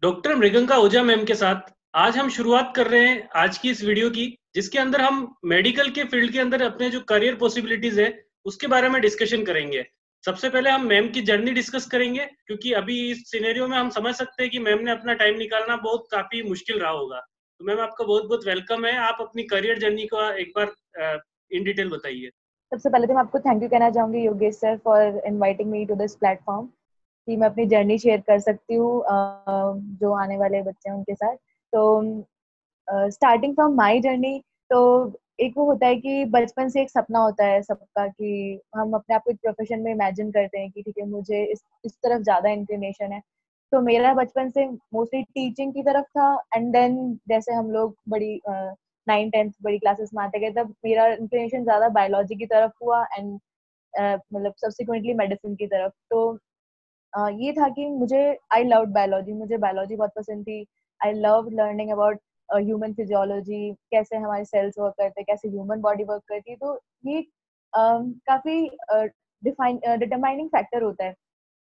Doctor मृगंका ओझा ma'am के साथ आज हम शुरुआत कर रहे हैं आज की इस वीडियो की, जिसके अंदर हम मेडिकल के फील्ड के अंदर अपने जो करियर पॉसिबिलिटीज है उसके बारे में डिस्कशन करेंगे। सबसे पहले हम मैम की जर्नी डिस्कस करेंगे, क्योंकि अभी इस सिनेरियो में हम समझ सकते हैं कि मैम ने अपना टाइम निकालना बहुत काफी मुश्किल रहा होगा। तो मैम, आपका बहुत बहुत वेलकम है। आप अपनी करियर जर्नी को एक बार इन डिटेल बताइए। सबसे पहले तो मैं आपको थैंक यू कहना चाहूंगी Yogesh sir for inviting me to this platform कि मैं अपनी जर्नी शेयर कर सकती हूँ जो आने वाले बच्चे हैं उनके साथ। तो स्टार्टिंग फ्रॉम माय जर्नी, तो एक वो होता है कि बचपन से एक सपना होता है सबका कि हम अपने आप को एक प्रोफेशन में इमेजिन करते हैं कि ठीक है, मुझे इस तरफ ज्यादा इंक्लिनेशन है। तो मेरा बचपन से मोस्टली टीचिंग की तरफ था। एंड देन जैसे हम लोग बड़ी 9th 10th बड़ी क्लासेस में आते गए, तब मेरा इंक्लिनेशन ज्यादा बायोलॉजी की तरफ हुआ एंड मतलब सब्सिक्वेंटली मेडिसिन की तरफ। तो ये था कि मुझे आई लव्ड बायोलॉजी, मुझे बायोलॉजी बहुत पसंद थी। I love learning about human physiology, कैसे हमारे सेल्स वर्क करते हैं, कैसे ह्यूमन बॉडी वर्क करती है। तो ये काफी डिटरमाइनिंग फैक्टर होता है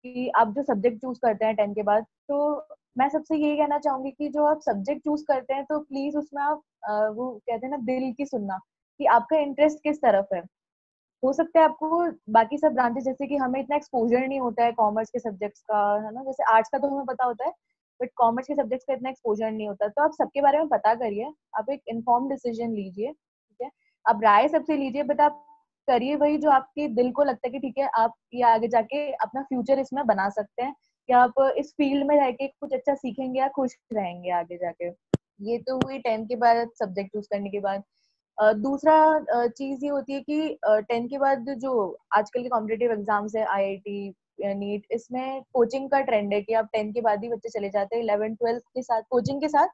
कि आप जो सब्जेक्ट चूज करते हैं 10th के बाद। तो मैं सबसे यही कहना चाहूंगी कि जो आप सब्जेक्ट चूज करते हैं, तो प्लीज उसमें आप वो कहते हैं ना, दिल की सुनना कि आपका इंटरेस्ट किस तरफ है। हो सकता है आपको बाकी सब ब्रांचेस, जैसे कि हमें इतना एक्सपोजर नहीं होता है कॉमर्स के सब्जेक्ट्स का, है ना, जैसे आर्ट्स का तो हमें पता होता है, बट कॉमर्स के सब्जेक्ट्स का इतना एक्सपोजर नहीं होता। तो आप सबके बारे में पता करिए, आप एक इन्फॉर्म डिसीजन लीजिए, ठीक है। आप राय सबसे लीजिए, बट आप करिए वही जो आपके दिल को लगता है कि ठीक है, आप ये आगे जाके अपना फ्यूचर इसमें बना सकते हैं, या आप इस फील्ड में रह के कुछ अच्छा सीखेंगे या खुश रहेंगे आगे जाके। ये तो हुई 10th के बाद सब्जेक्ट चूज करने के बाद। दूसरा चीज ये होती है कि 10th के बाद जो आजकल के कॉम्पिटेटिव एग्जाम्स है, आईआईटी, नीट, इसमें कोचिंग का ट्रेंड है कि आप 10th के बाद ही बच्चे चले जाते हैं 11th 12th के साथ कोचिंग के साथ,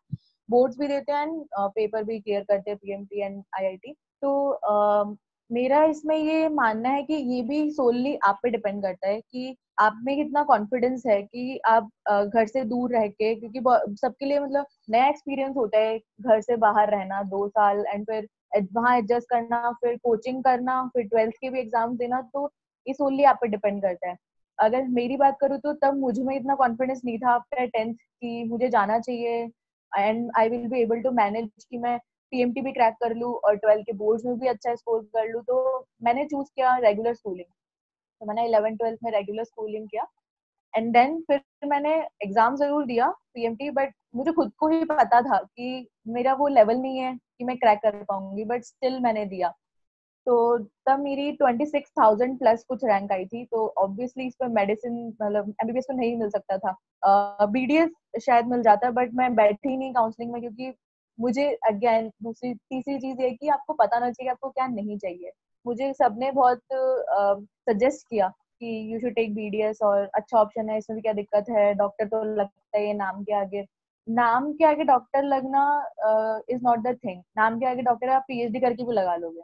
बोर्ड्स भी देते हैं एंड पेपर भी क्लियर करते हैं, पीएमटी एंड आईआईटी। तो मेरा इसमें ये मानना है कि ये भी सोलली आप पे डिपेंड करता है कि आप में कितना कॉन्फिडेंस है कि आप घर से दूर रह के, क्योंकि सबके लिए मतलब नया एक्सपीरियंस होता है घर से बाहर रहना 2 साल, एंड फिर वहां एडजस्ट करना, फिर कोचिंग करना, फिर 12th के भी एग्जाम देना। तो ये सोनली आप पे डिपेंड करता है। अगर मेरी बात करूँ तो तब मुझ में इतना कॉन्फिडेंस नहीं था आफ्टर 10th कि मुझे जाना चाहिए and I will be able to manage कि मैं पीएमटी भी क्रैक कर लूँ और 12th के बोर्ड्स में भी अच्छा स्कोर कर लूँ। तो मैंने चूज किया रेगुलर स्कूलिंग। तो मैंने 11th 12th में रेगुलर स्कूलिंग किया एंड देन फिर मैंने एग्जाम जरूर दिया पीएमटी, बट मुझे खुद को ही पता था कि मेरा वो लेवल नहीं है कि मैं क्रैक कर पाऊंगी, बट स्टिल मैंने दिया। तो तब मेरी 26,000 प्लस कुछ रैंक आई थी। तो ऑब्वियसली इस पर मेडिसिन मतलब एमबीबीएस तो नहीं मिल सकता था, बीडीएस शायद मिल जाता, बट मैं बैठी नहीं काउंसलिंग में, क्योंकि मुझे अगेन दूसरी तीसरी चीज ये कि आपको पता ना चाहिए आपको क्या नहीं चाहिए। मुझे सबने बहुत सजेस्ट किया कि यू शुड टेक बीडीएस और अच्छा ऑप्शन है, इसमें भी क्या दिक्कत है, डॉक्टर तो लगता है ये नाम के आगे। नाम के आगे डॉक्टर लगना इज नॉट द थिंग। नाम के आगे डॉक्टर आप पीएचडी करके भी लगा लोगे,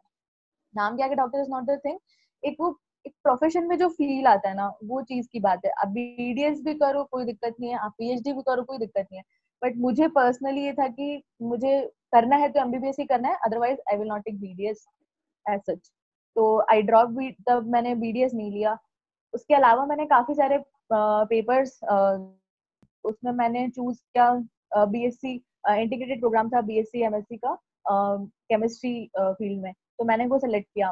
नाम के आगे doctor is not the thing. एक वो एक प्रोफेशन में जो फील आता है ना, वो चीज की बात है। आप बीडीएस भी करो कोई दिक्कत नहीं है, आप पीएचडी भी करो कोई दिक्कत नहीं है, बट मुझे पर्सनली ये था कि मुझे करना है तो एमबीबीएस ही करना है, otherwise I will not take BDS as such. तो आई ड्रॉप भी, तब मैंने बीडीएस नहीं लिया। उसके अलावा मैंने काफी सारे पेपर्स, उसमें मैंने चूज किया बीएससी, इंटीग्रेटेड प्रोग्राम था बीएससी एमएससी का केमिस्ट्री फील्ड में, तो मैंने वो सेलेक्ट किया।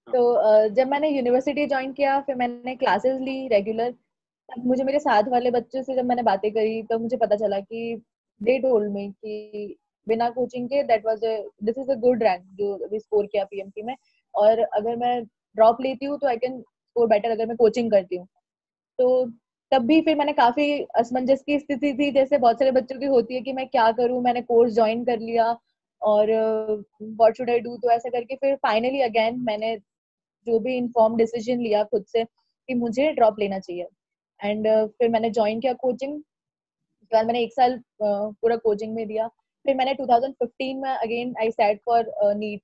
तो जब मैंने यूनिवर्सिटी ज्वाइन किया, फिर मैंने क्लासेस ली रेगुलर। तब मुझे मेरे साथ वाले बच्चों से जब मैंने बातें करी, तो मुझे पता चला कि दे टोल्ड मी कि बिना कोचिंग के that was this is a good rank जो अभी स्कोर किया पीएमटी में, और अगर मैं ड्रॉप लेती हूँ तो आई कैन स्कोर बेटर अगर मैं कोचिंग करती हूँ। तो तब भी फिर मैंने काफी असमंजस की स्थिति थी, जैसे बहुत सारे बच्चों की होती है कि मैं क्या करूं, मैंने कोर्स ज्वाइन कर लिया और व्हाट शुड आई डू। तो ऐसा करके फिर फाइनली अगेन मैंने जो भी इन्फॉर्म डिसीजन लिया खुद से कि मुझे ड्रॉप लेना चाहिए। एंड फिर मैंने ज्वाइन किया कोचिंग। उसके बाद मैंने 1 साल पूरा कोचिंग में दिया। फिर मैंने 2015 में again I sat for NEET.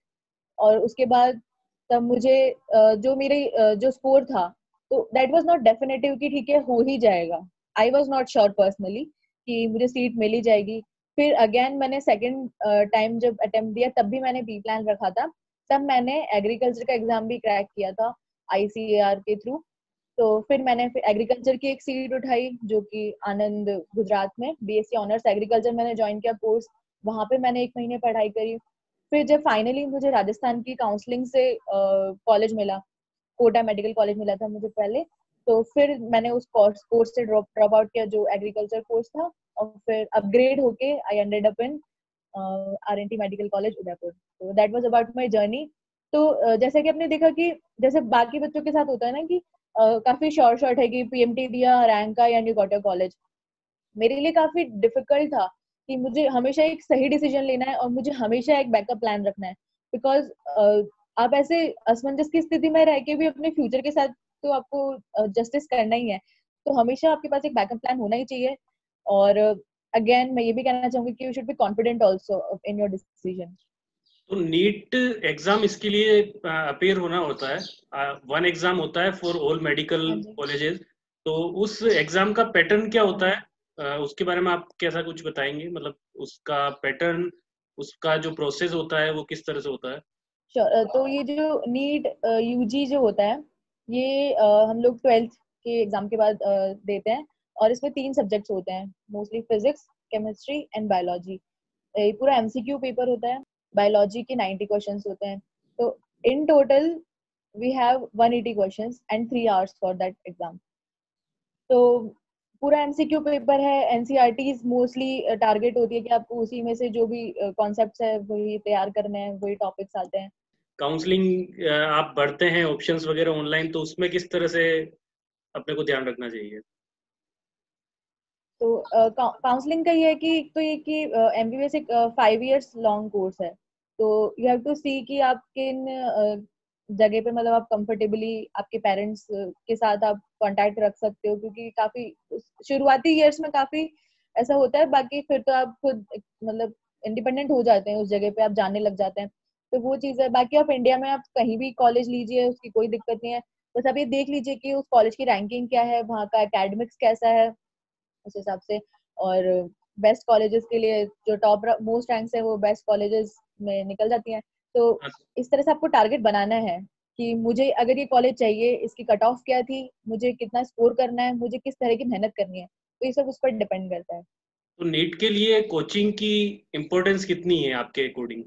और उसके बाद तब मुझे जो मेरे जो स्कोर था, तो दैट वाज नॉट डेफिनेटिव कि ठीक है हो ही जाएगा। I was not sure personally कि मुझे सीट मिल ही जाएगी। फिर अगेन मैंने सेकंड टाइम जब अटेम्प्ट दिया, तब भी मैंने बी प्लान रखा था। तब मैंने एग्रीकल्चर का एग्जाम भी क्रैक किया था आईसीएआर के थ्रू। तो फिर मैंने एग्रीकल्चर की एक सीट उठाई जो कि आनंद गुजरात में, बीएससी ऑनर्स एग्रीकल्चर मैंने ज्वाइन किया कोर्स, वहां पे मैंने 1 महीने पढ़ाई करी। फिर जब फाइनली मुझे राजस्थान की काउंसलिंग से कॉलेज मिला, कोटा मेडिकल कॉलेज मिला था मुझे पहले, तो फिर मैंने उस कोर्स से ड्रॉप आउट किया जो एग्रीकल्चर कोर्स था, और फिर अपग्रेड होके I ended up in RNT medical college Udaipur. तो that was about my journey. तो जैसे कि आपने देखा कि जैसे बाकी बच्चों के साथ होता है ना कि काफी शॉर्ट है कि पीएमटी दिया, रैंक का, and you got a college. मेरे लिए काफी डिफिकल्ट था कि मुझे हमेशा एक सही डिसीजन लेना है और मुझे हमेशा एक बैकअप प्लान रखना है, बिकॉज आप ऐसे असमंजस की स्थिति में रह के भी अपने फ्यूचर के साथ तो आपको जस्टिस करना ही है, तो हमेशा आपके पास एक बैकअप प्लान होना ही चाहिए। और अगेन मैं ये भी कहना चाहूंगी कि you should be confident also in your decision. तो नीट एग्जाम इसके लिए अपेयर होना होता है, वन एग्जाम होता है फॉर ऑल मेडिकल हाँ जी। कॉलेजेस। तो उस एग्जाम का पैटर्न क्या होता है, उसके बारे में आप कैसा कुछ बताएंगे, मतलब उसका पैटर्न, उसका जो प्रोसेस होता है वो किस तरह से होता है? तो ये जो नीट यूजी जो होता है, ये हम लोग 12th के एग्जाम के बाद देते हैं, और इसमें 3 सब्जेक्ट्स होते हैं, mostly physics, chemistry and biology. ये पूरा एमसीक्यू पेपर होता है। बायोलॉजी के 90 क्वेश्चंस होते हैं। तो in total we have 180 questions and 3 hours for that exam. तो पूरा एमसीक्यू पेपर है। एनसीईआरटीज मोस्टली टारगेट होती है कि आपको उसी में से जो भी कॉन्सेप्ट्स है वही तैयार करने हैं, वही टॉपिक्स आते हैं। काउंसलिंग आप बढ़ते हैं ऑप्शंस वगैरह ऑनलाइन, तो उसमें किस तरह से अपने को ध्यान रखना चाहिए? तो काउंसलिंग का ये है कि तो ये कि एमबीबीएस एक 5 इयर्स लॉन्ग कोर्स है। तो यू हैव टू सी कि आप किन जगह पे मतलब आप कंफर्टेबली आपके पेरेंट्स के साथ आप कांटेक्ट रख सकते हो, क्योंकि काफी शुरुआती ईयर्स में काफी ऐसा होता है, बाकी फिर तो आप खुद मतलब इंडिपेंडेंट हो जाते हैं, उस जगह पे आप जाने लग जाते हैं। तो वो चीज है। बाकी आप इंडिया में आप कहीं भी कॉलेज लीजिए, उसकी कोई दिक्कत नहीं है। बस आप ये देख लीजिए कि उस कॉलेज की रैंकिंग क्या है, वहाँ का एकेडमिक्स कैसा है, उस हिसाब से। और बेस्ट कॉलेजेस के लिए जो टॉप मोस्ट रैंक्स है वो बेस्ट कॉलेजेस में निकल जाती हैं। तो इस तरह से आपको टारगेट बनाना है कि मुझे अगर ये कॉलेज चाहिए, इसकी कट ऑफ क्या थी, मुझे कितना स्कोर करना है, मुझे किस तरह की मेहनत करनी है, तो ये सब उस पर डिपेंड करता है। तो नीट के लिए कोचिंग की इम्पोर्टेंस कितनी है आपके अकॉर्डिंग?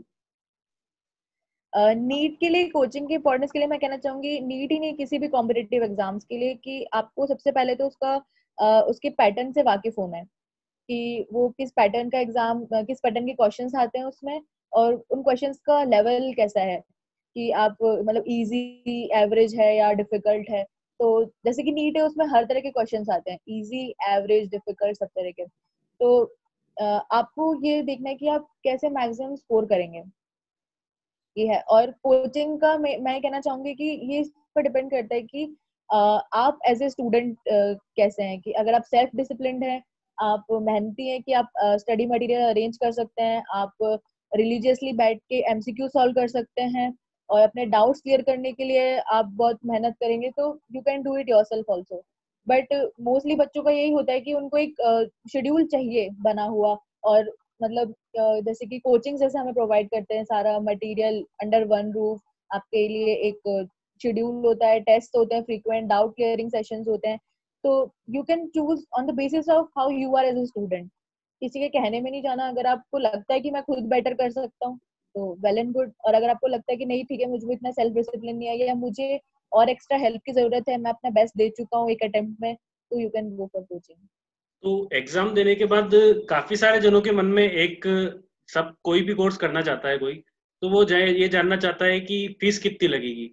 नीट के लिए कोचिंग की इंपॉर्टेंस के लिए मैं कहना चाहूंगी, नीट ही नहीं किसी भी कॉम्पिटिटिव एग्जाम्स के लिए, कि आपको सबसे पहले तो उसके पैटर्न से वाकिफ होना है कि वो किस पैटर्न का एग्जाम, किस पैटर्न के क्वेश्चंस आते हैं उसमें, और उन क्वेश्चंस का लेवल कैसा है कि आप मतलब इजी, एवरेज है या डिफिकल्ट है। तो जैसे कि नीट है, उसमें हर तरह के क्वेश्चंस आते हैं, इजी, एवरेज, डिफिकल्ट, सब तरह के। तो आपको ये देखना है कि आप कैसे मैक्सिमम स्कोर करेंगे, ये है। और कोचिंग का मैं कहना चाहूंगी कि ये इस पर डिपेंड करता है कि आप एज ए स्टूडेंट कैसे हैं, कि अगर आप सेल्फ डिसिप्लिन्ड हैं, आप मेहनती हैं कि आप स्टडी मटेरियल अरेंज कर सकते हैं, आप रिलीजियसली बैठ के एमसीक्यू सॉल्व कर सकते हैं, और अपने डाउट्स क्लियर करने के लिए आप बहुत मेहनत करेंगे, तो you can do it yourself also. But mostly बच्चों का यही होता है कि उनको एक शेड्यूल चाहिए बना हुआ, और मतलब जैसे कि कोचिंग जैसे हमें प्रोवाइड करते हैं सारा मटेरियल अंडर वन रूफ, आपके लिए एक शेड्यूल होता है, टेस्ट होते हैं, फ्रीक्वेंट डाउट क्लियरिंग सेशंस होते हैं। तो you can choose on the basis of how you are as a student. किसी के कहने में नहीं जाना। अगर आपको लगता है कि मैं खुद बेटर कर सकता हूँ तो वेल एंड गुड, और अगर आपको लगता है कि नहीं ठीक है, मुझे इतना सेल्फ डिसिप्लिन नहीं है या मुझे और एक्स्ट्रा हेल्प की जरूरत है, मैं अपना बेस्ट दे चुका हूँ एक अटेम्प्ट में, तो you can go for coaching. तो एग्जाम देने के बाद काफी सारे जनों के मन में एक, सब कोई भी कोर्स करना चाहता है कोई, तो वो ये जानना चाहता है कि फीस कितनी लगेगी।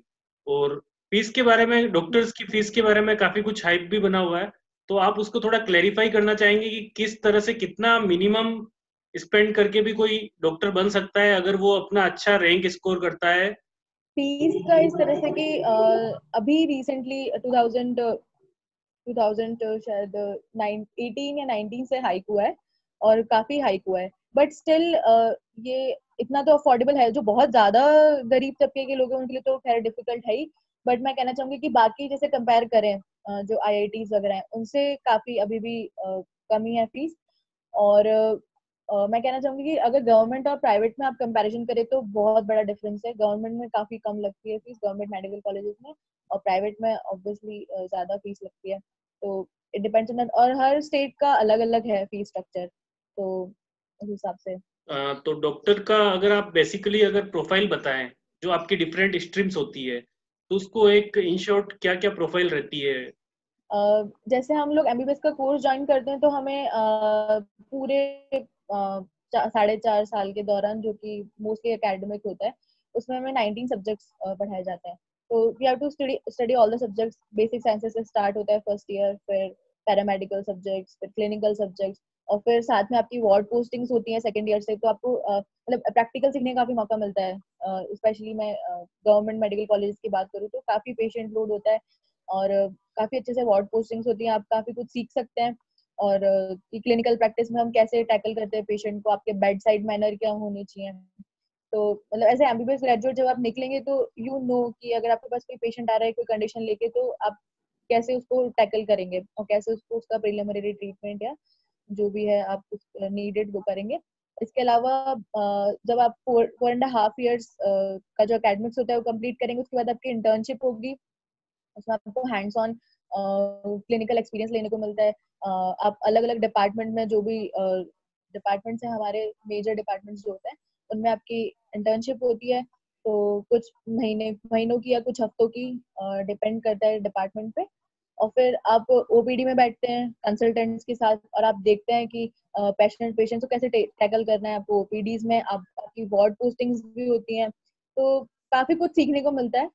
और फीस के बारे में, डॉक्टर्स की फीस के बारे में काफी कुछ हाइप भी बना हुआ है। तो आप उसको थोड़ा क्लेरिफाई करना चाहेंगे कि किस तरह से कितना मिनिमम स्पेंड करके भी कोई डॉक्टर बन सकता है अगर वो अपना अच्छा रैंक स्कोर करता है? फीस का इस तरह से कि अभी रिसेंटली 2000 शायद 18 या 19 से हाइक हुआ है, और काफी हाइक हुआ है। बट स्टिल ये इतना तो अफोर्डेबल है। जो बहुत ज्यादा गरीब तबके के लोग हैं उनके लिए तो खैर डिफिकल्ट है ही। बट मैं कहना चाहूंगी कि बाकी जैसे कंपेयर करें जो आईआईटीज वगैरह हैं, उनसे काफी अभी भी कमी है फीस। और मैं कहना चाहूंगी कि अगर गवर्नमेंट और प्राइवेट में आप कंपैरिजन करें तो बहुत बड़ा डिफरेंस है। गवर्नमेंट में काफी कम लगती है फीस, गवर्नमेंट मेडिकल कॉलेजेस में, और प्राइवेट में ऑब्वियसली ज्यादा फीस लगती है। तो इट डिपेंड्स ऑन, और हर स्टेट का अलग अलग है फीस स्ट्रक्चर, तो उस हिसाब से। तो डॉक्टर का अगर आप बेसिकली अगर प्रोफाइल बताएं, जो आपकी डिफरेंट स्ट्रीम्स होती है, तो उसको एक इन शॉर्ट क्या क्या प्रोफाइल रहती है? जैसे हम लोग एमबीबीएस का कोर्स ज्वाइन करते हैं तो हमें पूरे 4.5 साल के दौरान, जो कि मोस्टली एकेडमिक होता है, उसमें हमें 19 सब्जेक्ट्स पढ़ाए जाते हैं। तो we have to study all the subjects. Basic sciences से स्टार्ट होता है फर्स्ट ईयर, फिर पैरामेडिकल सब्जेक्ट्स, फिर क्लिनिकल सब्जेक्ट्स, और फिर साथ में आपकी वार्ड पोस्टिंग्स होती हैं सेकेंड ईयर से। तो आपको मतलब प्रैक्टिकल सीखने का काफी मौका मिलता है। स्पेशली मैं गवर्नमेंट मेडिकल कॉलेज की बात करूँ तो काफी पेशेंट लोड होता है, और काफी अच्छे से वार्ड पोस्टिंग्स होती हैं, आप काफी कुछ सीख सकते हैं। और क्लिनिकल प्रैक्टिस में हम कैसे टैकल करते हैं पेशेंट को, आपके बेड साइड मैनर क्या होने चाहिए। तो मतलब एज ए एमबीबीएस ग्रेजुएट जब आप निकलेंगे तो यू नो कि अगर आपके पास कोई पेशेंट आ रहा है कोई कंडीशन लेके, तो आप कैसे उसको टैकल करेंगे और कैसे उसको उसका प्रिलिमिनरी ट्रीटमेंट या जो भी है आप नीडेड वो करेंगे। इसके अलावा जब आप 4.5 years का जो एकेडमिक्स होता है वो कंप्लीट करेंगे, उसके बाद आपकी इंटर्नशिप होगी। उसमें आपको हैंड्स ऑन क्लिनिकल एक्सपीरियंस लेने को मिलता है। आप अलग अलग डिपार्टमेंट में, जो भी डिपार्टमेंट्स हैं हमारे, मेजर डिपार्टमेंट्स जो होते हैं, उनमें आपकी इंटर्नशिप होती है। तो कुछ महीनों की या कुछ हफ्तों की, डिपेंड करता है डिपार्टमेंट पे। और फिर आप ओपीडी में बैठते हैं कंसल्टेंट्स के साथ, और आप देखते हैं कि पेशेंट को कैसे टैकल करना है। आपको ओपीडीज में आपकी वार्ड पोस्टिंग्स भी होती हैं, तो काफी कुछ सीखने को मिलता है।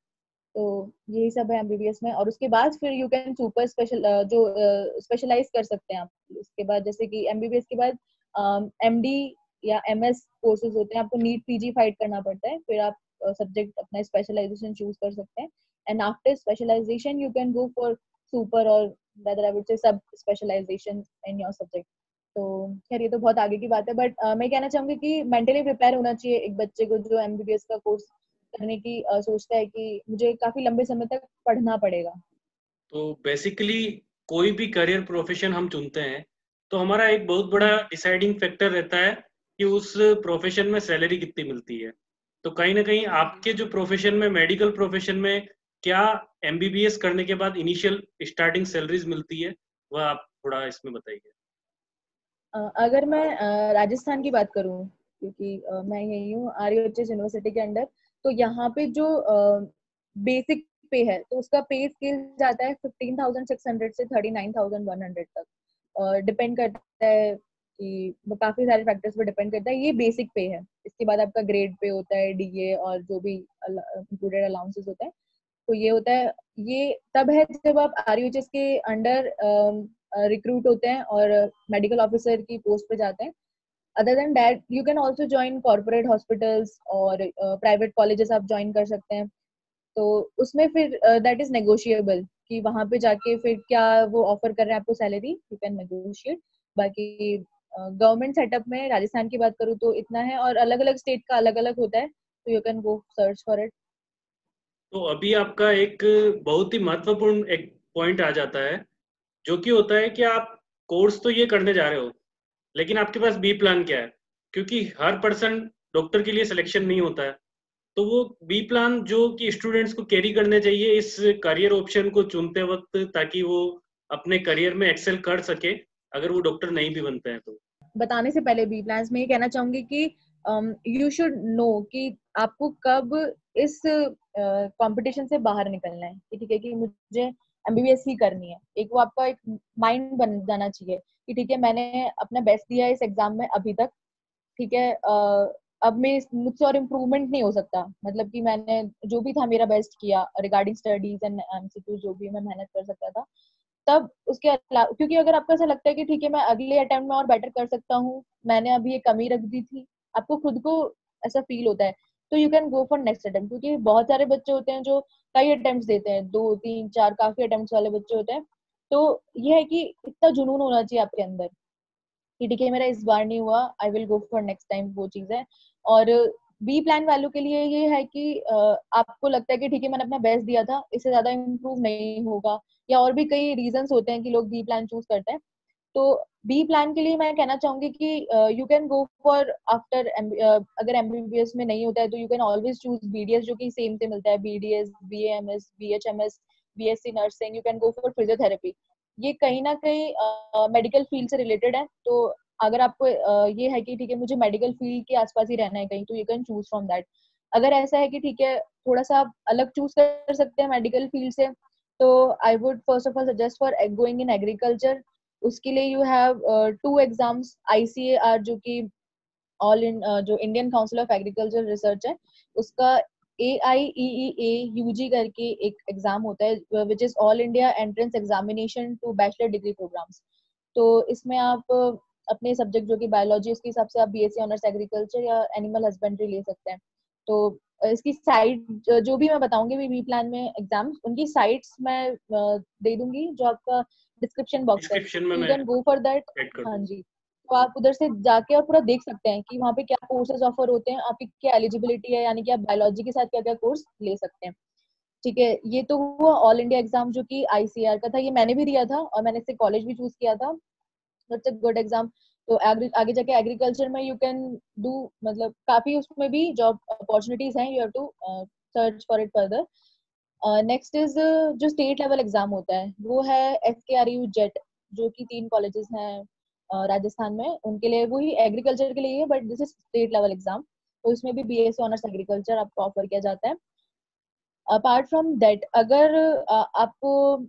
तो यही सब है एमबीबीएस में। और उसके बाद फिर यू कैन सुपर स्पेशल जो स्पेशलाइज कर सकते हैं आप उसके बाद। जैसे कि एमबीबीएस के बाद एमडी या एमएस कोर्सेज होते हैं, आपको नीट पीजी फाइट करना पड़ता है, फिर आप सब्जेक्ट अपना स्पेशलाइजेशन चूज कर सकते हैं। And after specialisation you can go for super, और rather I would say sub specialisation in your subject. तो खैर ये तो बहुत आगे की बात है, बट मैं कहना चाहूंगी कि मेंटली प्रिपेयर होना चाहिए एक बच्चे को जो एमबीबीएस का कोर्स करने की सोचता है कि मुझे काफी लंबे समय तक पढ़ना पड़ेगा। तो बेसिकली कोई भी करियर प्रोफेशन हम चुनते हैं, तो हमारा एक बहुत बड़ा डिसाइडिंग फैक्टर रहता है कि उस प्रोफेशन में सैलरी कितनी मिलती है। तो कहीं ना कहीं आपके जो प्रोफेशन में, मेडिकल प्रोफेशन में, क्या एमबीबीएस करने के बाद इनिशियल स्टार्टिंग सैलरीज मिलती है, वह आप थोड़ा इसमें बताइए। अगर मैं राजस्थान की बात करूं, क्योंकि मैं यही हूँ आरयूएचएस यूनिवर्सिटी के अंडर, तो यहाँ पे जो बेसिक पे है, तो उसका पे स्केल जाता है 15,600 से 39,100 तक। डिपेंड करता है कि वो काफी सारे फैक्टर्स पे डिपेंड करता है। ये बेसिक पे है। इसके बाद आपका ग्रेड पे होता है, डीए और जो भी इंक्लूडेड अलाउंसेस होते हैं। तो ये होता है, ये तब है जब आप आरयूएचएस के अंडर रिक्रूट होते हैं और मेडिकल ऑफिसर की पोस्ट पे जाते हैं। Other than that you can also join corporate hospitals और प्राइवेट कॉलेजेस आप ज्वाइन कर सकते हैं। तो उसमें फिर दैट इज नेगोशिएबल कि वहां पे जाके फिर क्या वो ऑफर कर रहे हैं आपको सैलरी, यू कैन नेगोशिएट। बाकी गवर्नमेंट सेटअप में राजस्थान की बात करूँ तो इतना है, और अलग अलग स्टेट का अलग अलग होता है, तो you can go search for it. तो अभी आपका एक बहुत ही महत्वपूर्ण एक पॉइंट आ जाता है, जो कि होता है कि आप कोर्स तो ये करने जा रहे हो, लेकिन आपके पास बी प्लान क्या है? क्योंकि हर पर्सन डॉक्टर के लिए सिलेक्शन नहीं होता है। तो वो बी प्लान जो कि स्टूडेंट्स को कैरी करने चाहिए इस करियर ऑप्शन को चुनते वक्त, ताकि वो अपने करियर में एक्सेल कर सके अगर वो डॉक्टर नहीं भी बनते हैं तो। बताने से पहले बी प्लान्स में ये कहना चाहूंगी कि यू शुड नो कि आपको कब इस कंपटीशन से बाहर निकलना है, कि ठीक है कि मुझे एमबीबीएस ही करनी है। एक वो आपका एक माइंड बन जाना चाहिए कि ठीक है मैंने अपना बेस्ट दिया है इस एग्जाम में अभी तक, ठीक है अब मैं मुझसे और इम्प्रूवमेंट नहीं हो सकता। मतलब कि मैंने जो भी था मेरा बेस्ट किया रिगार्डिंग स्टडीज एंड एमसीक्यू, जो भी मैं मेहनत कर सकता था। तब उसके अलावा, क्योंकि अगर आपको ऐसा लगता है कि ठीक है मैं अगले अटेम्प्ट में और बेटर कर सकता हूँ, मैंने अभी ये कमी रख दी थी, आपको खुद को ऐसा फील होता है, तो you can go for next attempt. क्योंकि बहुत सारे बच्चे होते हैं जो कई अटेम्प्ट देते हैं, 2 3 4 काफी अटेम्प्ट वाले बच्चे होते हैं। तो ये है कि इतना जुनून होना चाहिए आपके अंदर कि ठीक है मेरा इस बार नहीं हुआ, I will go for next time, वो चीज है। और बी प्लान वालों के लिए ये है कि आपको लगता है कि ठीक है मैंने अपना बेस्ट दिया था, इससे ज्यादा इम्प्रूव नहीं होगा, या और भी कई रीजंस होते हैं कि लोग बी प्लान चूज करते हैं। तो बी प्लान के लिए मैं कहना चाहूंगी कि you can go for after, अगर एमबीबीएस में नहीं होता है तो you can always choose BDS, जो कि सेम से मिलता है, BDS, BAMS, BHMS, BSc nursing, you can go for physiotherapy. ये कहीं ना कहीं मेडिकल फील्ड से रिलेटेड है। तो अगर आपको ये है कि ठीक है मुझे मेडिकल फील्ड के आसपास ही रहना है कहीं, तो you can choose from that. अगर ऐसा है कि ठीक है थोड़ा सा आप अलग चूज कर सकते हैं मेडिकल फील्ड से, तो I would first of all suggest for going in agriculture. उसके लिए यू हैव 2 एग्जाम्स, ICAR जो कि ऑल इन जो Indian council of agriculture research है, उसका AIEEA UG करके एक एग्जाम होता है, which is all India entrance examination to bachelor degree programmes. तो इसमें आप अपने सब्जेक्ट जो कि बायोलॉजी, उसके हिसाब से आप BSc ऑनर्स एग्रीकल्चर या एनिमल हस्बेंड्री ले सकते हैं। तो इसकी साइट जो भी मैं बताऊंगी बी प्लान में एग्जाम्स, उनकी साइट्स मैं दे दूंगी जो आपका डिस्क्रिप्शन बॉक्स है, डिस्क्रिप्शन में यू मैं can go for that. Add कर हाँ दूंगा। जी, तो आप उधर से जाके और पूरा देख सकते हैं कि वहाँ पे क्या कोर्सेज ऑफर होते हैं, आपकी क्या एलिजिबिलिटी है, यानी कि आप बायोलॉजी के साथ क्या क्या कोर्स ले सकते हैं। ठीक है, ये तो हुआ ऑल इंडिया एग्जाम जो कि ICAR का था, ये मैंने भी दिया था और मैंने इससे कॉलेज भी चूज किया था। It's a good exam. तो आगे जाके एग्रीकल्चर में यू कैन डू, मतलब काफी उसमें भी जॉब अपॉर्चुनिटीज हैं, you have to search for it further. Next is जो स्टेट लेवल एग्जाम होता है वो है FKRU जेट, जो कि 3 कॉलेजेस हैं राजस्थान में, उनके लिए वही एग्रीकल्चर के लिए है, but this is state level exam. तो इसमें भी BSc ऑनर्स एग्रीकल्चर आपको ऑफर किया जाता है। अपार्ट फ्रॉम दैट, अगर आपको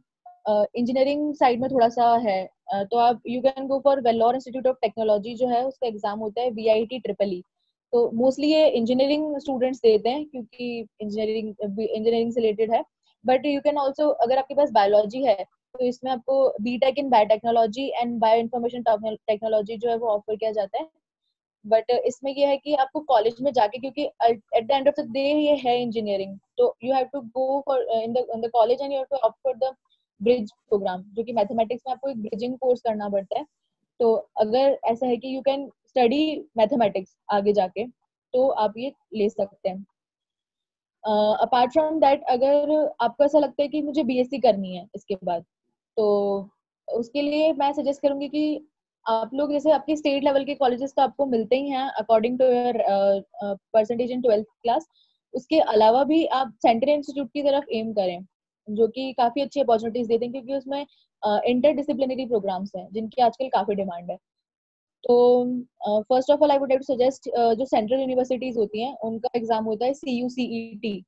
इंजीनियरिंग साइड में थोड़ा सा है, तो आप you can go for Vellore institute of technology, जो है उसका एग्जाम होता है VIT तो मोस्टली ये इंजीनियरिंग स्टूडेंट्स देते हैं क्योंकि इंजीनियरिंग से रिलेटेड है। बट यू कैन ऑल्सो, अगर आपके पास बायोलॉजी है तो इसमें आपको BTech in biotechnology and bio information technology जो है वो ऑफर किया जाता है। बट इसमें ये है कि आपको कॉलेज में जाके, क्योंकि at the end of the day ये है इंजीनियरिंग, तो you have to go for in the college and you have to opt for the bridge programme, जो कि मैथमेटिक्स में आपको एक ब्रिजिंग कोर्स करना पड़ता है। तो अगर ऐसा है कि यू कैन स्टडी मैथमेटिक्स आगे जाके, तो आप ये ले सकते हैं। अपार्ट फ्रॉम दैट, अगर आपको ऐसा लगता है कि मुझे BSc करनी है इसके बाद, तो उसके लिए मैं सजेस्ट करूंगी कि आप लोग, जैसे आपके स्टेट लेवल के कॉलेजेस तो आपको मिलते ही हैं according to your percentage in 12th class, उसके अलावा भी आप सेंट्रल इंस्टीट्यूट की तरफ एम करें, जो कि काफी अच्छी अपॉर्चुनिटीज देते हैं, क्योंकि उसमें इंटर डिसिप्लिनरी प्रोग्राम्स हैं जिनकी आजकल काफी डिमांड है। तो first of all I would like to suggest, जो सेंट्रल यूनिवर्सिटीज होती हैं उनका एग्जाम होता है CUCET,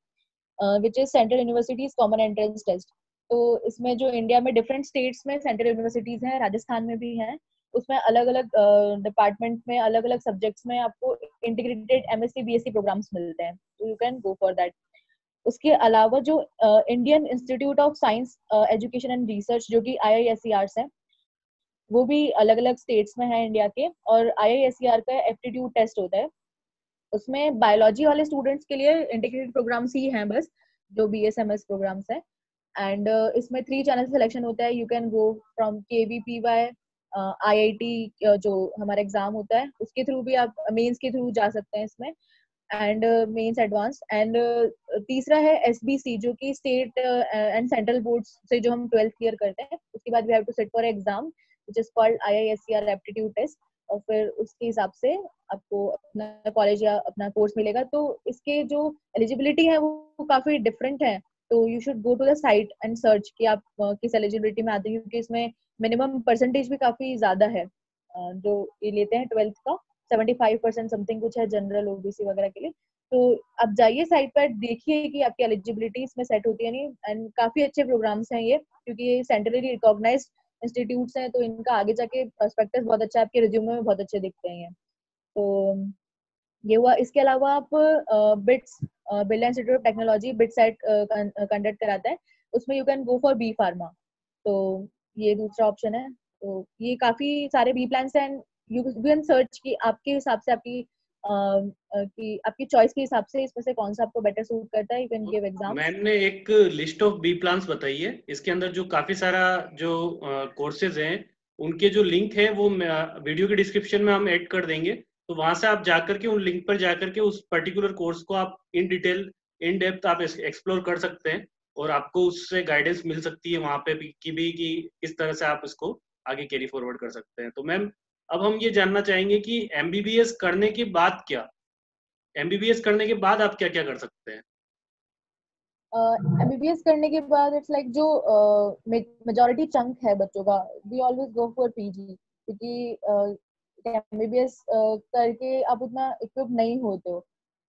which is central universities common entrance test. तो इसमें जो इंडिया में डिफरेंट स्टेट्स में सेंट्रल यूनिवर्सिटीज हैं, राजस्थान में भी हैं, उसमें अलग अलग डिपार्टमेंट में अलग अलग सब्जेक्ट्स में आपको इंटीग्रेटेड MSc BSc प्रोग्राम्स मिलते हैं, तो you can go for that. उसके अलावा जो Indian institute of science education and research, जो कि IISERs है, वो भी अलग अलग स्टेट्स में है इंडिया के, और IISER का एप्टीट्यूड टेस्ट होता है। उसमें बायोलॉजी वाले स्टूडेंट्स के लिए इंटीग्रेटेड प्रोग्राम्स ही हैं बस, जो BSMS प्रोग्राम्स है। एंड इसमें 3 चैनल सिलेक्शन होता है, you can go from KVPY, IIT जो हमारा एग्जाम होता है उसके थ्रू भी आप मेंस के थ्रू जा सकते हैं इसमें, एंड मेंस एडवांस। एंड तीसरा है SBC, जो कि स्टेट एंड सेंट्रल बोर्ड्स से जो हम 12th क्लियर करते हैं, उसके बाद we have to sit for exam which is called IISER aptitude test, और फिर उसके हिसाब से आपको अपना कॉलेज या अपना कोर्स मिलेगा। तो इसके जो एलिजिबिलिटी है वो काफी डिफरेंट है, तो you should go to the site and search कि आप किस एलिजिबिलिटी में आते हैं, क्योंकि इसमें मिनिमम परसेंटेज भी काफी ज्यादा है। जो ये लेते हैं 12th का 75% समथिंग कुछ है जनरल OBC वगैरह के लिए। तो आप जाइए साइट पर, देखिए कि आपकी एलिजिबिलिटी इसमें सेट होती है नहीं, एंड काफी अच्छे प्रोग्राम्स हैं ये, क्योंकि ये सेंट्रली रिकॉग्नाइज्ड इंस्टीट्यूट्स हैं, तो इनका आगे जाके प्रोस्पेक्टस बहुत अच्छा है, आपके रिज्यूमे में बहुत अच्छे दिखते हैं। तो ये हुआ। इसके अलावा आप bits, Birla institute of technology BITSAT conduct कराता है, उसमें you can go for B pharma, तो ये दूसरा ऑप्शन है। तो ये काफी सारे B प्लान्स हैं, यू कैन सर्च कि आपके हिसाब से आपकी चॉइस के हिसाब से इसमें से कौन सा आपको बेटर सूट करता है, यू कैन गिव एग्जाम। मैंने एक लिस्ट ऑफ बी प्लान्स बताई है, इसके अंदर जो काफी सारा जो कोर्सेज हैं उनके जो लिंक है वो वीडियो के डिस्क्रिप्शन में हम ऐड कर देंगे, तो वहां से आप जाकर के उन लिंक पर जाकर के उस पर्टिकुलर कोर्स को आप इन डिटेल इन डेप्थ आप एक्सप्लोर कर सकते हैं, और आपको उससे गाइडेंस मिल सकती है वहां पे कि किस तरह से आप इसको आगे कैरी फॉरवर्ड कर सकते हैं। तो मैम अब हम ये जानना चाहेंगे कि एमबीबीएस करने के बाद क्या, एमबीबीएस करने के बाद आप क्या क्या कर सकते हैं? एमबीबीएस करने के बाद इट्स लाइक जो मेजॉरिटी चंक है बच्चों का, we always go for PG, क्योंकि एमबीबीएस करके आप उतना इक्विप नहीं होते हो,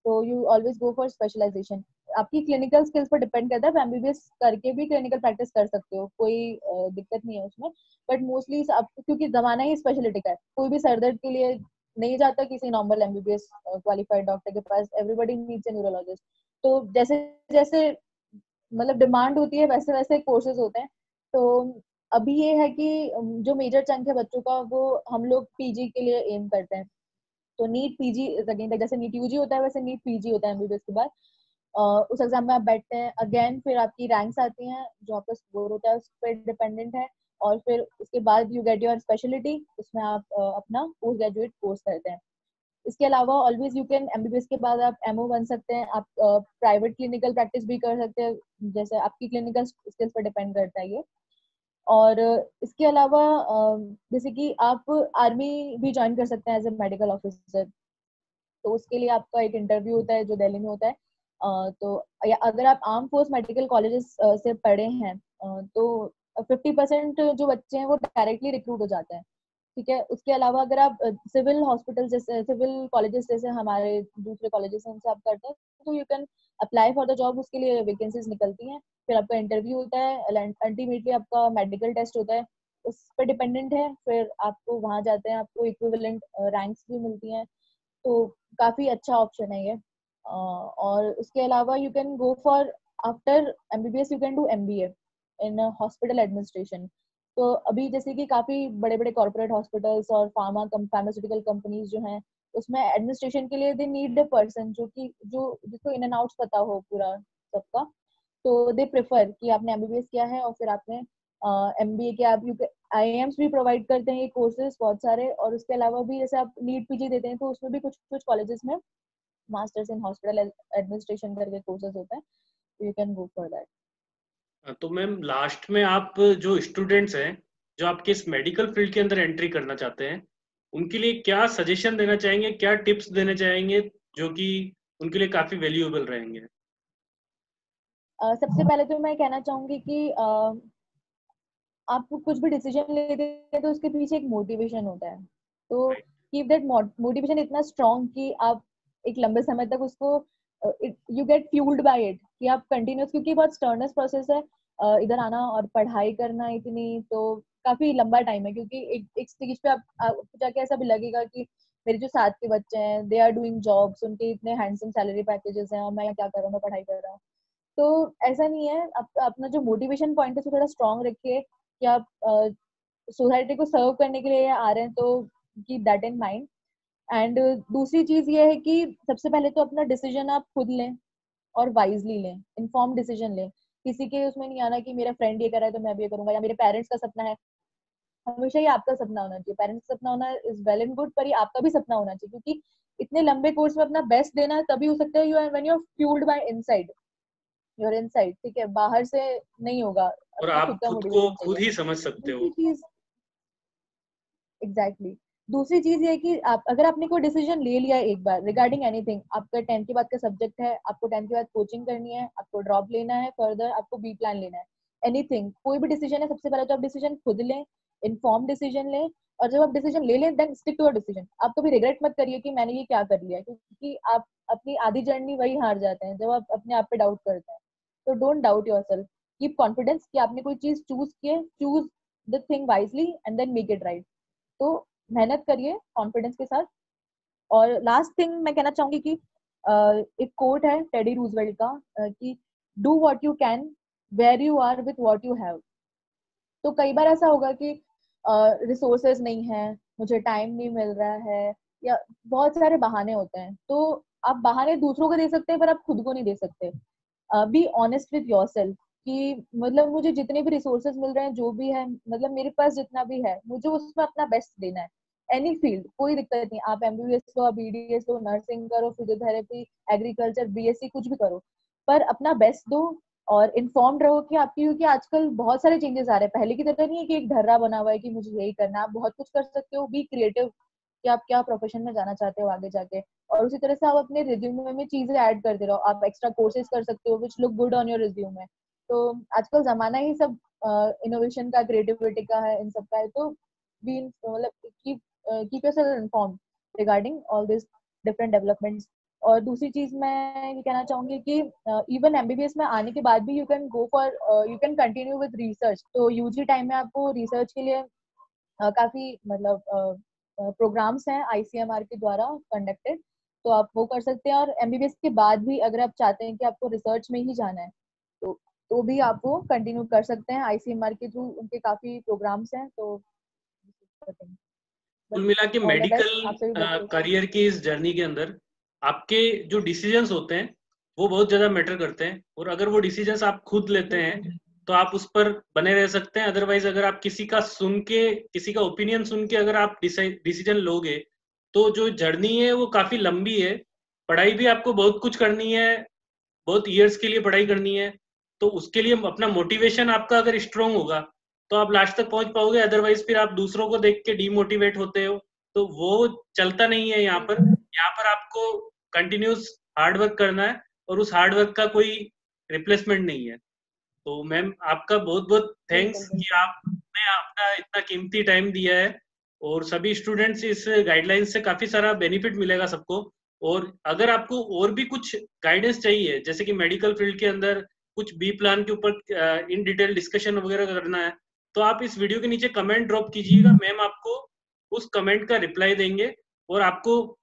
तो you always go for specialisation. आपकी क्लिनिकल स्किल्स पर डिपेंड करता है, आप एमबीबीएस करके भी क्लिनिकल प्रैक्टिस कर सकते हो, कोई दिक्कत नहीं है उसमें। बट मोस्टली क्योंकि जमाना ही स्पेशलिटी का है, कोई भी सरदर्द के लिए नहीं जाता किसी नॉर्मल एमबीबीएस क्वालिफाइड डॉक्टर के पास, एवरीबडी नीड्स ए न्यूरोलॉजिस्ट। तो जैसे जैसे मतलब डिमांड होती है वैसे वैसे कोर्सेज होते हैं। तो अभी ये है कि जो मेजर चंक है बच्चों का वो हम लोग पीजी के लिए एम करते हैं। तो नीट पीजी अगेन, जैसे नीट यूजी होता है वैसे नीट पीजी होता है एमबीबीएस के बाद। उस एग्जाम में आप बैठते हैं, अगेन फिर आपकी रैंक्स आती हैं, जो आपका स्कोर होता है उस पर डिपेंडेंट है। और फिर उसके बाद यू गेट योर स्पेशलिटी, उसमें आप अपना पोस्ट ग्रेजुएट कोर्स करते हैं। इसके अलावा ऑलवेज यू कैन एमबीबीएस के बाद आप एमओ बन सकते हैं, आप प्राइवेट क्लिनिकल प्रैक्टिस भी कर सकते हैं, जैसे आपकी क्लिनिकल स्किल्स पर डिपेंड करता है ये। और इसके अलावा जैसे कि आप आर्मी भी ज्वाइन कर सकते हैं एज ए मेडिकल ऑफिसर। तो उसके लिए आपका एक इंटरव्यू होता है जो दिल्ली में होता है। तो या अगर आप आर्म फोर्स मेडिकल कॉलेजेस से पढ़े हैं तो 50% जो बच्चे हैं वो डायरेक्टली रिक्रूट हो जाते हैं। ठीक है, उसके अलावा अगर आप सिविल हॉस्पिटल जैसे सिविल कॉलेजेस जैसे हमारे दूसरे कॉलेजेस हैं उनसे आप करते हैं, तो you can apply for the job, उसके लिए वैकेंसीज निकलती हैं। फिर आपका इंटरव्यू होता है, अल्टीमेटली आपका मेडिकल टेस्ट होता है, उस पर डिपेंडेंट है। फिर आपको वहां जाते हैं, आपको इक्विवेलेंट रैंक्स भी मिलती हैं। तो काफी अच्छा ऑप्शन है ये। और उसके अलावा you can go for after MBBS you can do MBA in hospital administration. तो अभी जैसे कि काफी बड़े बड़े कॉर्पोरेट हॉस्पिटल्स और फार्मास्यूटिकल कंपनीज जो हैं, उसमें एडमिनिस्ट्रेशन के लिए दे नीड अ पर्सन जो जिसको इन एंड आउट्स पता हो पूरा सबका। तो दे प्रेफर कि आपने एमबीबीएस किया है और फिर आपने एमबीए किया। आप आईएम्स भी प्रोवाइड करते हैं ये कोर्सेज बहुत सारे, और उसके अलावा भी जैसे आप नीट पीजी देते हैं तो उसमें भी कुछ कुछ कॉलेजेस में मास्टर्स इन हॉस्पिटल एडमिनिस्ट्रेशन करके कोर्सेज होते हैं, तो you can go for that. तो मैम लास्ट में आप जो स्टूडेंट्स हैं जो आपके इस मेडिकल फील्ड के अंदर एंट्री करना चाहते हैं, उनके लिए क्या सजेशन देना चाहेंगे, क्या टिप्स देना चाहेंगे जो कि उनके लिए काफी वैल्यूएबल रहेंगे? सबसे पहले तो मैं कहना चाहूंगी कि आप कुछ भी डिसीजन लेते हैं तो उसके पीछे एक मोटिवेशन होता है। तो राइट। कीप दैट मोटिवेशन इतना स्ट्रांग कि आप एक लंबे समय तक उसको you get fuelled by it, कि आप कंटिन्यूस, क्योंकि बहुत स्टर्नस प्रोसेस है इधर आना और पढ़ाई करना इतनी, तो काफी लंबा टाइम है। क्योंकि एक स्टेज पे आप जाके ऐसा भी लगेगा कि मेरे जो साथ के बच्चे हैं दे आर डूइंग जॉब्स, उनके इतने हैंडसम सैलरी पैकेजेस हैं और मैं क्या कर रहा हूँ, मैं पढ़ाई कर रहा हूँ। तो ऐसा नहीं है, अपना जो मोटिवेशन पॉइंट है उसको थोड़ा स्ट्रांग रखिए कि आप सोसाइटी को सर्व करने के लिए आ रहे हैं, तो keep that in mind. And दूसरी चीज ये है कि सबसे पहले तो अपना डिसीजन आप खुद लें और वाइजली लें, इन्फॉर्म डिसीजन लें। किसी के उसमें नहीं आना कि मेरा फ्रेंड ये कर रहा है तो मैं भी ये करूंगा, या मेरे पेरेंट्स का सपना है। हमेशा ये आपका सपना होना चाहिए, पेरेंट्स का सपना होना इज वेल एंड गुड, पर ये आपका भी सपना होना चाहिए, क्योंकि इतने लंबे कोर्स में अपना बेस्ट देना तभी हो सकता है you are when you are fuelled by inside, your inside. ठीक है, बाहर से नहीं होगा, और अपना खुद आप का खुद को मोटिवेशन खुद चाहिए। ही समझ सकते दूसरी हो। चीज एग्जैक्टली exactly. दूसरी चीज ये है कि आप अगर आपने कोई डिसीजन ले लिया एक बार रिगार्डिंग एनीथिंग, आपका 10th के बाद का सब्जेक्ट है, आपको 10th के बाद कोचिंग करनी है, आपको ड्रॉप लेना है, फर्दर आपको बी प्लान लेना है, एनीथिंग, कोई भी डिसीजन है, सबसे पहले तो आप डिसीजन खुद लें, इन्फॉर्म डिसीजन लें। और जब आप डिसीजन ले लें then stick to your decision. आप कभी रिग्रेट मत करिए कि मैंने ये क्या कर लिया, क्योंकि आप अपनी आधी जर्नी वही हार जाते हैं जब आप अपने आप पे डाउट करते हैं। तो don't doubt your self, keep confidence कि आपने कोई चीज चूज की है, choose the thing wisely and then make it right. तो मेहनत करिए कॉन्फिडेंस के साथ। और लास्ट थिंग मैं कहना चाहूंगी कि एक कोट है टेडी रूजवेल्ट का कि do what you can where you are with what you have. तो कई बार ऐसा होगा कि रिसोर्सेज नहीं है, मुझे टाइम नहीं मिल रहा है, या बहुत सारे बहाने होते हैं। तो आप बहाने दूसरों को दे सकते हैं पर आप खुद को नहीं दे सकते। बी ऑनेस्ट विथ योरसेल्फ कि मतलब मुझे जितने भी रिसोर्सेज मिल रहे हैं, जो भी है, मतलब मेरे पास जितना भी है मुझे उसमें अपना बेस्ट देना है। एनी फील्ड कोई दिक्कत नहीं, आप एमबीबीएस लो, आप बीडीएस लो, नर्सिंग करो, फिजियोथेरेपी, एग्रीकल्चर, बीएससी, कुछ भी करो, पर अपना बेस्ट दो। और इन्फॉर्म्ड रहो कि आपकी, क्योंकि आजकल बहुत सारे चेंजेस आ रहे हैं, पहले की तरह नहीं है कि एक ढर्रा बना हुआ है कि मुझे यही करना है। आप बहुत कुछ कर सकते हो, बी क्रिएटिव कि आप क्या प्रोफेशन में जाना चाहते हो आगे जाके, और उसी तरह से आप अपने रिज्यूमे में चीजें ऐड करते रहो। आप एक्स्ट्रा कोर्सेज कर सकते हो which look good on your resume. तो आजकल जमाना ही सब इनोवेशन का, क्रिएटिविटी का है, इन सब का है। तो बी मतलब keep yourself informed regarding all this different developments. और दूसरी चीज मैं ये कहना चाहूंगी कि इवन एमबीबीएस में आने के बाद भी you can go for, you can continue with research. तो यूजी टाइम में आपको रिसर्च के लिए काफी मतलब प्रोग्राम्स हैं आईसीएमआर के द्वारा कंडक्टेड, तो आप वो कर सकते हैं। और एमबीबीएस के बाद भी अगर आप चाहते हैं कि आपको रिसर्च में ही जाना है तो भी आप वो कंटिन्यू कर सकते हैं आईसीएमआर के थ्रू, उनके काफी प्रोग्राम्स हैं। तो कुल मिला के ऑल द मेडिकल बेस्ट, आपसे भी बात करियर की इस जर्नी के अंदर आपके जो डिसीजंस होते हैं वो बहुत ज्यादा मैटर करते हैं, और अगर वो डिसीजंस आप खुद लेते हैं तो आप उस पर बने रह सकते हैं। अदरवाइज अगर आप किसी का सुन के, किसी का ओपिनियन सुन के अगर आप डिसीजन लोगे तो जो जर्नी है वो काफी लंबी है। पढ़ाई भी आपको बहुत कुछ करनी है, बहुत ईयर्स के लिए पढ़ाई करनी है। तो उसके लिए अपना मोटिवेशन आपका अगर स्ट्रांग होगा तो आप लास्ट तक पहुंच पाओगे। अदरवाइज फिर आप दूसरों को देख के डीमोटिवेट होते हो, तो वो चलता नहीं है। यहाँ पर आपको कंटिन्यूस हार्ड वर्क करना है, और उस हार्ड वर्क का कोई रिप्लेसमेंट नहीं है। तो मैम आपका बहुत बहुत थैंक्स बिल्कुल कि आपने अपना इतना कीमती टाइम दिया है, और सभी स्टूडेंट्स इस गाइडलाइंस से काफी सारा बेनिफिट मिलेगा सबको। और अगर आपको और भी कुछ गाइडेंस चाहिए, जैसे कि मेडिकल फील्ड के अंदर कुछ बी प्लान के ऊपर इन डिटेल डिस्कशन वगैरह करना है, तो आप इस वीडियो के नीचे कमेंट ड्रॉप कीजिएगा। मैम आपको उस कमेंट का रिप्लाई देंगे, और आपको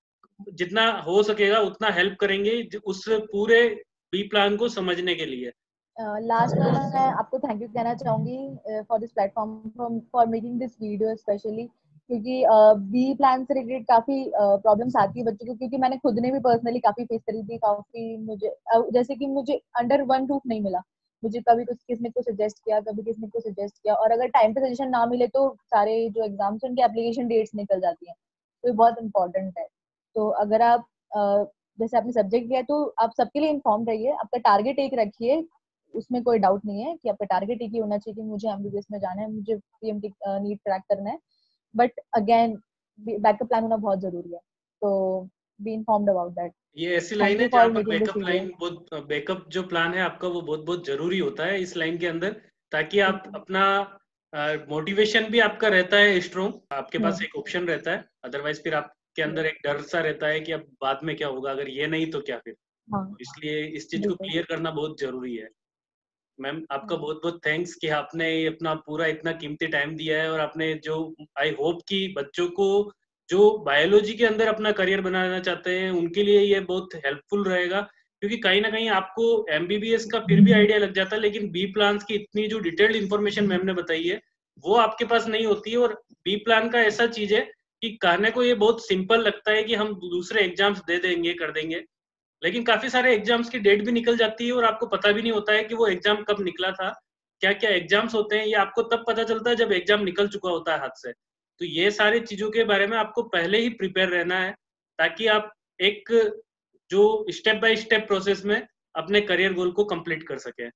जितना हो सकेगा उतना हेल्प करेंगे उस पूरे बी प्लान को समझने के लिए। लास्ट में मैं आपको थैंक यू कहना चाहूंगी for this platform, for making this video specially, क्योंकि बी प्लान से रिलेटेड काफी प्रॉब्लम्स आती है बच्चों को, क्योंकि मैंने खुद ने भी पर्सनली काफी फेस करी थी। काफी मुझे जैसे कि मुझे अंडर वन रूफ नहीं मिला, मुझे कभी कुछ किसने को सजेस्ट किया, कभी किसने को सजेस्ट किया, और अगर टाइम पे सजेशन ना मिले तो सारे जो एग्जाम्स हैं उनकी एप्लीकेशन डेट्स निकल जाती हैं। तो ये बहुत इंपॉर्टेंट है। तो अगर आप जैसे आपने सब्जेक्ट लिया है तो आप सबके लिए इन्फॉर्म रहिए, आपका टारगेट एक रखिए, उसमें कोई डाउट नहीं है कि आपका टारगेट एक ही होना चाहिए कि मुझे एमबीबीएस में जाना है, मुझे पीएमटी नीट क्रैक करना है। बट अगेन बैकअप प्लान होना बहुत जरूरी है, तो बी इन्फॉर्म्ड अबाउट दैट। ये ऐसी लाइन थैंक है यू जहाँ फॉर पर making this backup video. Line बहुत, बैकअप जो प्लान है आपका वो बहुत बहुत जरूरी होता है इस लाइन के अंदर, ताकि आप अपना मोटिवेशन भी आपका रहता है स्ट्रॉन्ग, आपके पास एक ऑप्शन रहता है। अदरवाइज फिर आपके अंदर एक डर सा रहता है कि अब बाद में क्या होगा, अगर ये नहीं तो क्या फिर। हाँ इसलिए इस चीज को बिल्कुल। क्लियर करना बहुत जरूरी है। मैम आपका हाँ बहुत बहुत थैंक्स कि आपने अपना पूरा इतना कीमती टाइम दिया है, और आपने जो, आई होप कि बच्चों को जो बायोलॉजी के अंदर अपना करियर बनाना चाहते हैं उनके लिए ये बहुत हेल्पफुल रहेगा। क्योंकि कहीं ना कहीं आपको एमबीबीएस का फिर भी आइडिया लग जाता है, लेकिन बी प्लान्स की इतनी जो डिटेल्ड इन्फॉर्मेशन मैम ने बताई है वो आपके पास नहीं होती है। और बी प्लान का ऐसा चीज है कि कहने को ये बहुत सिंपल लगता है कि हम दूसरे एग्जाम्स दे देंगे, कर देंगे, लेकिन काफी सारे एग्जाम्स की डेट भी निकल जाती है और आपको पता भी नहीं होता है कि वो एग्जाम कब निकला था। क्या क्या एग्जाम्स होते हैं ये आपको तब पता चलता है जब एग्जाम निकल चुका होता है हाथ से। तो ये सारी चीजों के बारे में आपको पहले ही प्रिपेयर रहना है, ताकि आप एक जो स्टेप बाय स्टेप प्रोसेस में अपने करियर गोल को कंप्लीट कर सके।